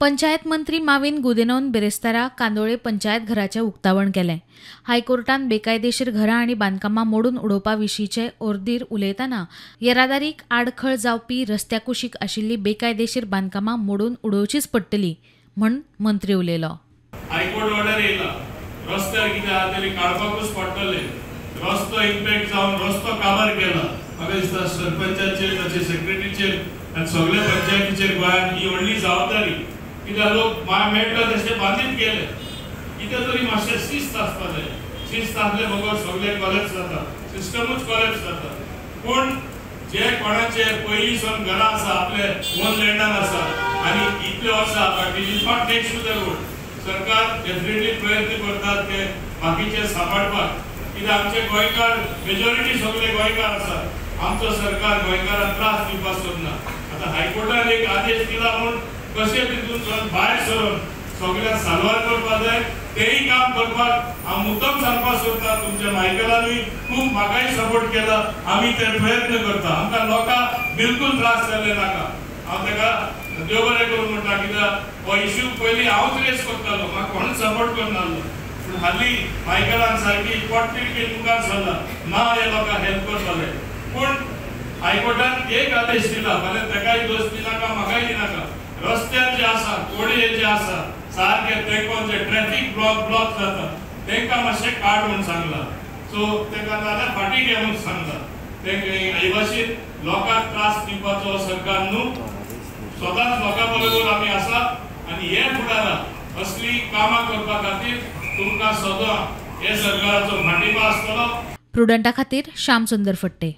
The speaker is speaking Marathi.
पंचायत मंत्री माविन गुदिन्होन बिरेस्तारा कांदोळे पंचायत घराचे उक्तावण केलें। हायकोर्टान बेकायदेशीर घरां आनी बांदकामां मोडून उडोवपा विशींचे ऑर्डीर उलयतना येरादारीक आडखळ जावपी रस्त्या कुशीक आशिल्ली बेकायदेशीर बांदकामां मोडून उडोवचीच पडटलीं म्हूण मंत्री उलयलो। हायकोर्ट ऑर्डर येयला रस्त्यार कितें आहा तरी काडपाकूच पडटले। रस्तो इम्पॅक्ट जावन रस्तो काबार केला। म्हाका दिसता सरपंचाचेर ताचे सेक्रेटरीचेर आनी सगळ्या पंचायतीचेर गोंयांत ही व्हडली जबाबदारी। कित्याक लोक मेळटा तशें बांदीत गेले। कितें तरी मातशें शिस्त आसपा जाय। शिस्त आसले बगर सगळें कॉलेप्स जाता, सिस्टमूच कॉलेप्स जाता। पूण जे कोणाचे पयलींसून घरां आसा आपले ओन लँडान आसा आनी इतले वर्सां but it is not next to the road, सरकार डेफिनेटली प्रयत्न करतात ते बाकीचे सांबाळपाक। कित्याक आमचे गोंयकार मेजॉरिटी सगळे गोंयकार आसा। आमचो सरकार गोंयकारांक त्रास दिवपाक सोदना। आतां हायकोर्टान एक आदेश दिला म्हूण कशें तितून भायर सरून सगळ्यांक साल्वार करपाक जाय तेही काम करपाक हांव मुद्दम सांगपाक सोदता। तुमच्या मायकलानूय खूब म्हाकाय सपोर्ट केला, आमी ते प्रयत्न करता। आमकां लोकांक बिलकुल त्रास जाल्ले नाका। हांव ताका देव बरें करूं म्हणटा, कित्याक हो इश्यू पयलीं हांवूच रेस करतालो, म्हाका कोणूच सपोर्ट करनासलो। पूण हालीं मायकलान सारकी पोटतिडकी मुखार सरला, ना हे लोकांक हेल्प करतले। पूण हायकोर्टान एक आदेश दिला, फाल्यां ताकाय दोश दिनाका म्हाकाय दिनाका। रस्त्यार जे आसा कोडे जे आसा सारके तेंकोन जे ट्रॅफिक ब्लॉक जाता तेंकां मातशें काड म्हूण सांगला। सो तेका नाल्यार फाटीं घे म्हूण सांगला। तेंकां हे भाशेन लोकांक त्रास दिवपाचो सरकार न्हू, सदांच लोकां बरोबर आमी आसा आनी हे फुडाराक असली कामां करपा खातीर तुमकां सदां हे सरकाराचो फाटींबो आसतलो। प्रुडंटा खातीर श्याम सुंदर फट्टे।